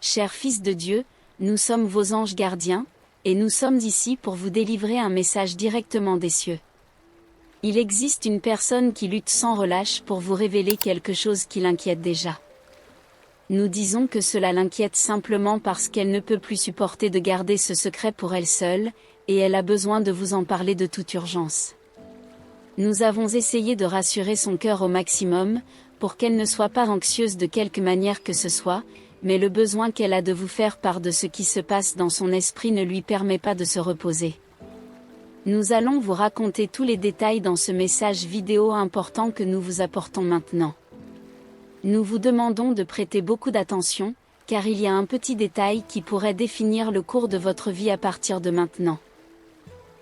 Chers fils de Dieu, nous sommes vos anges gardiens, et nous sommes ici pour vous délivrer un message directement des cieux. Il existe une personne qui lutte sans relâche pour vous révéler quelque chose qui l'inquiète déjà. Nous disons que cela l'inquiète simplement parce qu'elle ne peut plus supporter de garder ce secret pour elle seule, et elle a besoin de vous en parler de toute urgence. Nous avons essayé de rassurer son cœur au maximum, pour qu'elle ne soit pas anxieuse de quelque manière que ce soit, mais le besoin qu'elle a de vous faire part de ce qui se passe dans son esprit ne lui permet pas de se reposer. Nous allons vous raconter tous les détails dans ce message vidéo important que nous vous apportons maintenant. Nous vous demandons de prêter beaucoup d'attention, car il y a un petit détail qui pourrait définir le cours de votre vie à partir de maintenant.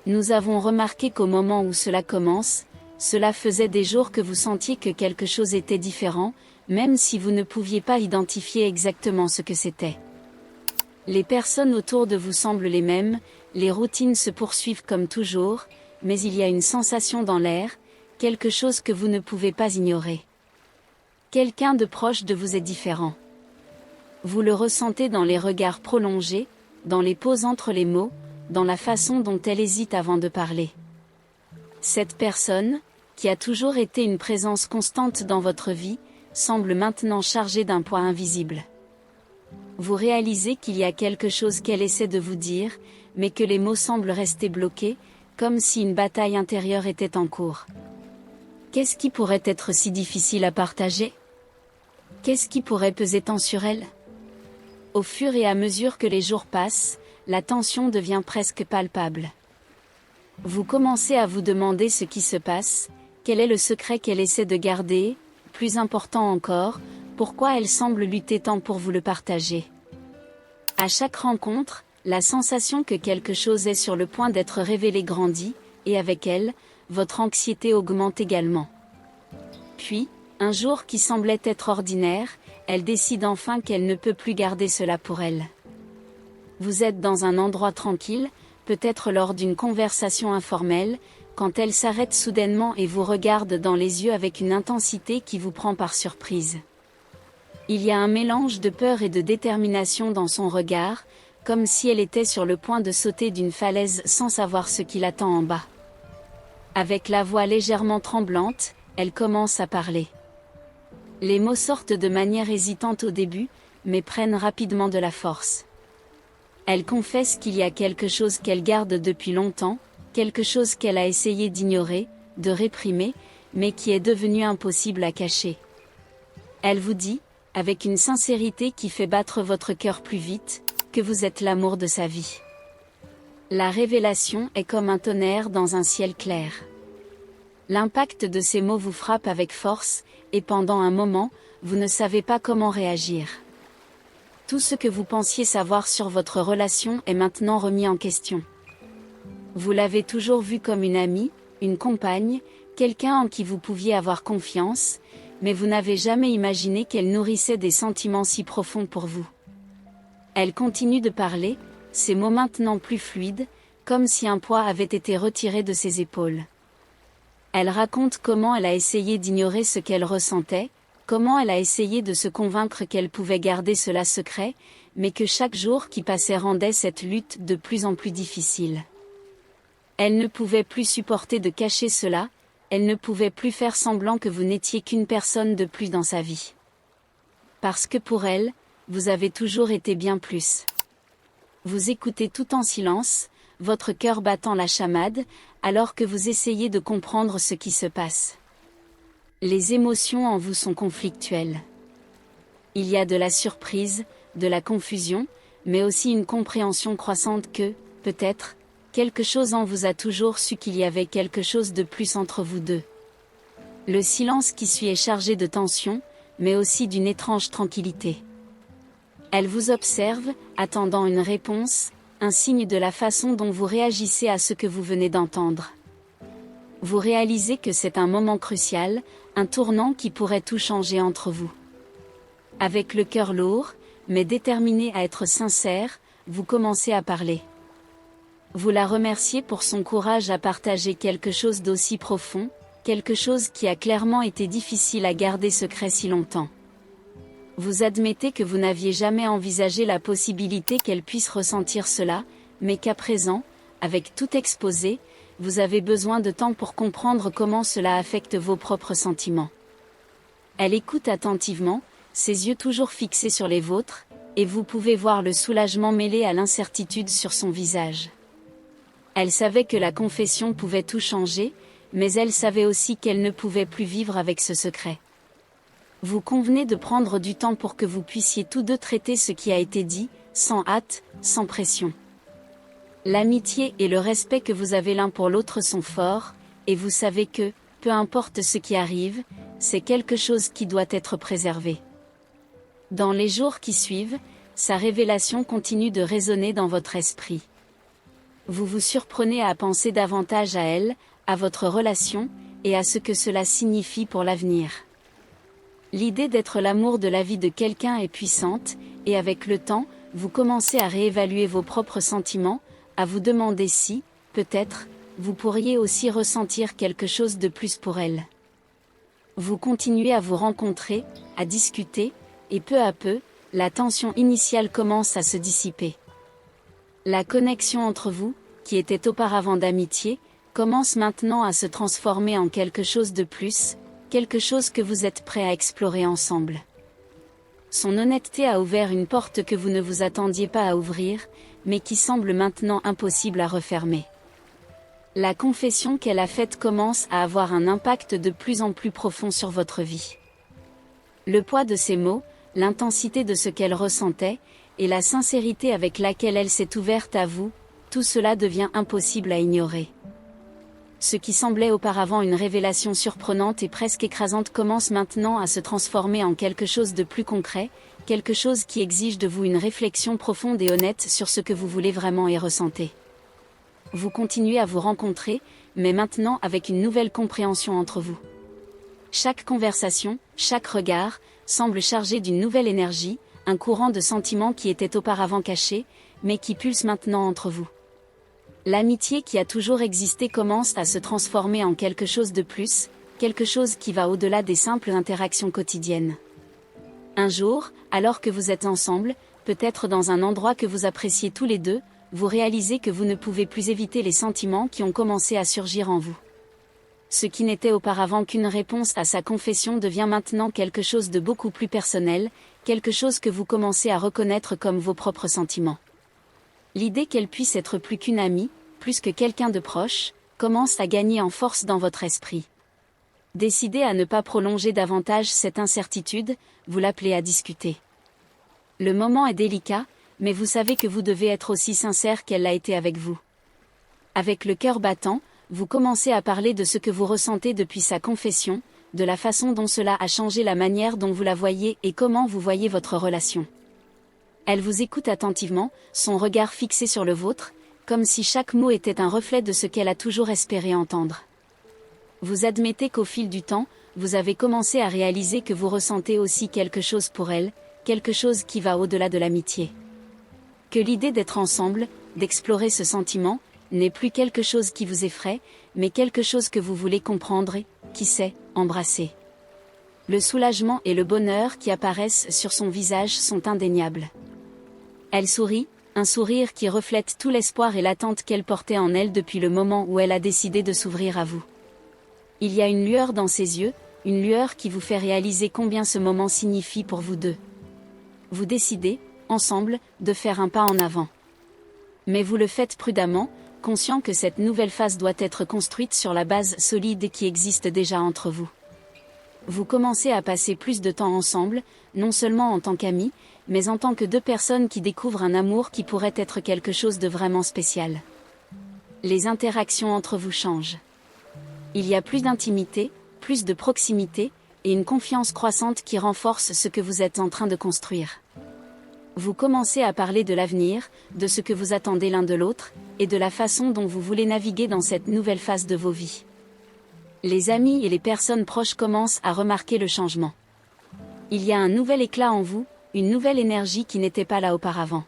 Nous avons remarqué qu'au moment où cela commence, cela faisait des jours que vous sentiez que quelque chose était différent, même si vous ne pouviez pas identifier exactement ce que c'était. Les personnes autour de vous semblent les mêmes, les routines se poursuivent comme toujours, mais il y a une sensation dans l'air, quelque chose que vous ne pouvez pas ignorer. Quelqu'un de proche de vous est différent. Vous le ressentez dans les regards prolongés, dans les pauses entre les mots, dans la façon dont elle hésite avant de parler. Cette personne, qui a toujours été une présence constante dans votre vie, semble maintenant chargée d'un poids invisible. Vous réalisez qu'il y a quelque chose qu'elle essaie de vous dire, mais que les mots semblent rester bloqués, comme si une bataille intérieure était en cours. Qu'est-ce qui pourrait être si difficile à partager ? Qu'est-ce qui pourrait peser tant sur elle ? Au fur et à mesure que les jours passent, la tension devient presque palpable. Vous commencez à vous demander ce qui se passe, quel est le secret qu'elle essaie de garder, plus important encore, pourquoi elle semble lutter tant pour vous le partager. À chaque rencontre, la sensation que quelque chose est sur le point d'être révélé grandit, et avec elle, votre anxiété augmente également. Puis, un jour qui semblait être ordinaire, elle décide enfin qu'elle ne peut plus garder cela pour elle. Vous êtes dans un endroit tranquille, peut-être lors d'une conversation informelle, quand elle s'arrête soudainement et vous regarde dans les yeux avec une intensité qui vous prend par surprise. Il y a un mélange de peur et de détermination dans son regard, comme si elle était sur le point de sauter d'une falaise sans savoir ce qui l'attend en bas. Avec la voix légèrement tremblante, elle commence à parler. Les mots sortent de manière hésitante au début, mais prennent rapidement de la force. Elle confesse qu'il y a quelque chose qu'elle garde depuis longtemps, quelque chose qu'elle a essayé d'ignorer, de réprimer, mais qui est devenu impossible à cacher. Elle vous dit, avec une sincérité qui fait battre votre cœur plus vite, que vous êtes l'amour de sa vie. La révélation est comme un tonnerre dans un ciel clair. L'impact de ces mots vous frappe avec force, et pendant un moment, vous ne savez pas comment réagir. Tout ce que vous pensiez savoir sur votre relation est maintenant remis en question. Vous l'avez toujours vue comme une amie, une compagne, quelqu'un en qui vous pouviez avoir confiance, mais vous n'avez jamais imaginé qu'elle nourrissait des sentiments si profonds pour vous. Elle continue de parler, ses mots maintenant plus fluides, comme si un poids avait été retiré de ses épaules. Elle raconte comment elle a essayé d'ignorer ce qu'elle ressentait, comment elle a essayé de se convaincre qu'elle pouvait garder cela secret, mais que chaque jour qui passait rendait cette lutte de plus en plus difficile. Elle ne pouvait plus supporter de cacher cela, elle ne pouvait plus faire semblant que vous n'étiez qu'une personne de plus dans sa vie. Parce que pour elle, vous avez toujours été bien plus. Vous écoutez tout en silence, votre cœur battant la chamade, alors que vous essayez de comprendre ce qui se passe. Les émotions en vous sont conflictuelles. Il y a de la surprise, de la confusion, mais aussi une compréhension croissante que, peut-être, quelque chose en vous a toujours su qu'il y avait quelque chose de plus entre vous deux. Le silence qui suit est chargé de tension, mais aussi d'une étrange tranquillité. Elle vous observe, attendant une réponse, un signe de la façon dont vous réagissez à ce que vous venez d'entendre. Vous réalisez que c'est un moment crucial, un tournant qui pourrait tout changer entre vous. Avec le cœur lourd, mais déterminé à être sincère, vous commencez à parler. Vous la remerciez pour son courage à partager quelque chose d'aussi profond, quelque chose qui a clairement été difficile à garder secret si longtemps. Vous admettez que vous n'aviez jamais envisagé la possibilité qu'elle puisse ressentir cela, mais qu'à présent, avec tout exposé, vous avez besoin de temps pour comprendre comment cela affecte vos propres sentiments. Elle écoute attentivement, ses yeux toujours fixés sur les vôtres, et vous pouvez voir le soulagement mêlé à l'incertitude sur son visage. Elle savait que la confession pouvait tout changer, mais elle savait aussi qu'elle ne pouvait plus vivre avec ce secret. Vous convenez de prendre du temps pour que vous puissiez tous deux traiter ce qui a été dit, sans hâte, sans pression. L'amitié et le respect que vous avez l'un pour l'autre sont forts, et vous savez que, peu importe ce qui arrive, c'est quelque chose qui doit être préservé. Dans les jours qui suivent, sa révélation continue de résonner dans votre esprit. Vous vous surprenez à penser davantage à elle, à votre relation, et à ce que cela signifie pour l'avenir. L'idée d'être l'amour de la vie de quelqu'un est puissante, et avec le temps, vous commencez à réévaluer vos propres sentiments, à vous demander si, peut-être, vous pourriez aussi ressentir quelque chose de plus pour elle. Vous continuez à vous rencontrer, à discuter, et peu à peu, la tension initiale commence à se dissiper. La connexion entre vous, qui était auparavant d'amitié, commence maintenant à se transformer en quelque chose de plus, quelque chose que vous êtes prêts à explorer ensemble. Son honnêteté a ouvert une porte que vous ne vous attendiez pas à ouvrir, mais qui semble maintenant impossible à refermer. La confession qu'elle a faite commence à avoir un impact de plus en plus profond sur votre vie. Le poids de ses mots, l'intensité de ce qu'elle ressentait, et la sincérité avec laquelle elle s'est ouverte à vous, tout cela devient impossible à ignorer. Ce qui semblait auparavant une révélation surprenante et presque écrasante commence maintenant à se transformer en quelque chose de plus concret, quelque chose qui exige de vous une réflexion profonde et honnête sur ce que vous voulez vraiment et ressentez. Vous continuez à vous rencontrer, mais maintenant avec une nouvelle compréhension entre vous. Chaque conversation, chaque regard, semble chargé d'une nouvelle énergie, un courant de sentiments qui était auparavant caché, mais qui pulse maintenant entre vous. L'amitié qui a toujours existé commence à se transformer en quelque chose de plus, quelque chose qui va au-delà des simples interactions quotidiennes. Un jour, alors que vous êtes ensemble, peut-être dans un endroit que vous appréciez tous les deux, vous réalisez que vous ne pouvez plus éviter les sentiments qui ont commencé à surgir en vous. Ce qui n'était auparavant qu'une réponse à sa confession devient maintenant quelque chose de beaucoup plus personnel, quelque chose que vous commencez à reconnaître comme vos propres sentiments. L'idée qu'elle puisse être plus qu'une amie, plus que quelqu'un de proche, commence à gagner en force dans votre esprit. Décidé à ne pas prolonger davantage cette incertitude, vous l'appelez à discuter. Le moment est délicat, mais vous savez que vous devez être aussi sincère qu'elle l'a été avec vous. Avec le cœur battant, vous commencez à parler de ce que vous ressentez depuis sa confession, de la façon dont cela a changé la manière dont vous la voyez et comment vous voyez votre relation. Elle vous écoute attentivement, son regard fixé sur le vôtre, comme si chaque mot était un reflet de ce qu'elle a toujours espéré entendre. Vous admettez qu'au fil du temps, vous avez commencé à réaliser que vous ressentez aussi quelque chose pour elle, quelque chose qui va au-delà de l'amitié. Que l'idée d'être ensemble, d'explorer ce sentiment, n'est plus quelque chose qui vous effraie, mais quelque chose que vous voulez comprendre et, qui sait, embrasser. Le soulagement et le bonheur qui apparaissent sur son visage sont indéniables. Elle sourit, un sourire qui reflète tout l'espoir et l'attente qu'elle portait en elle depuis le moment où elle a décidé de s'ouvrir à vous. Il y a une lueur dans ses yeux, une lueur qui vous fait réaliser combien ce moment signifie pour vous deux. Vous décidez, ensemble, de faire un pas en avant. Mais vous le faites prudemment, conscient que cette nouvelle phase doit être construite sur la base solide qui existe déjà entre vous. Vous commencez à passer plus de temps ensemble, non seulement en tant qu'amis, mais en tant que deux personnes qui découvrent un amour qui pourrait être quelque chose de vraiment spécial. Les interactions entre vous changent. Il y a plus d'intimité, plus de proximité, et une confiance croissante qui renforce ce que vous êtes en train de construire. Vous commencez à parler de l'avenir, de ce que vous attendez l'un de l'autre, et de la façon dont vous voulez naviguer dans cette nouvelle phase de vos vies. Les amis et les personnes proches commencent à remarquer le changement. Il y a un nouvel éclat en vous, une nouvelle énergie qui n'était pas là auparavant.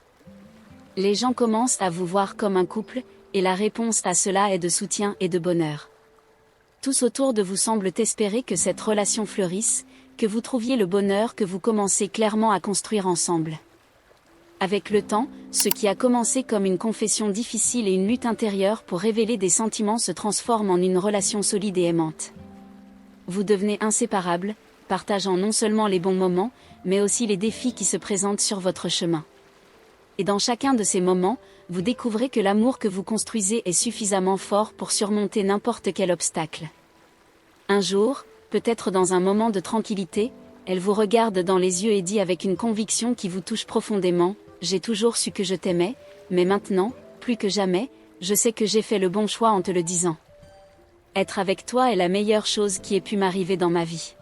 Les gens commencent à vous voir comme un couple, et la réponse à cela est de soutien et de bonheur. Tous autour de vous semblent espérer que cette relation fleurisse, que vous trouviez le bonheur que vous commencez clairement à construire ensemble. Avec le temps, ce qui a commencé comme une confession difficile et une lutte intérieure pour révéler des sentiments se transforme en une relation solide et aimante. Vous devenez inséparables, partageant non seulement les bons moments, mais aussi les défis qui se présentent sur votre chemin. Et dans chacun de ces moments, vous découvrez que l'amour que vous construisez est suffisamment fort pour surmonter n'importe quel obstacle. Un jour, peut-être dans un moment de tranquillité, elle vous regarde dans les yeux et dit avec une conviction qui vous touche profondément: « J'ai toujours su que je t'aimais, mais maintenant, plus que jamais, je sais que j'ai fait le bon choix en te le disant. Être avec toi est la meilleure chose qui ait pu m'arriver dans ma vie. »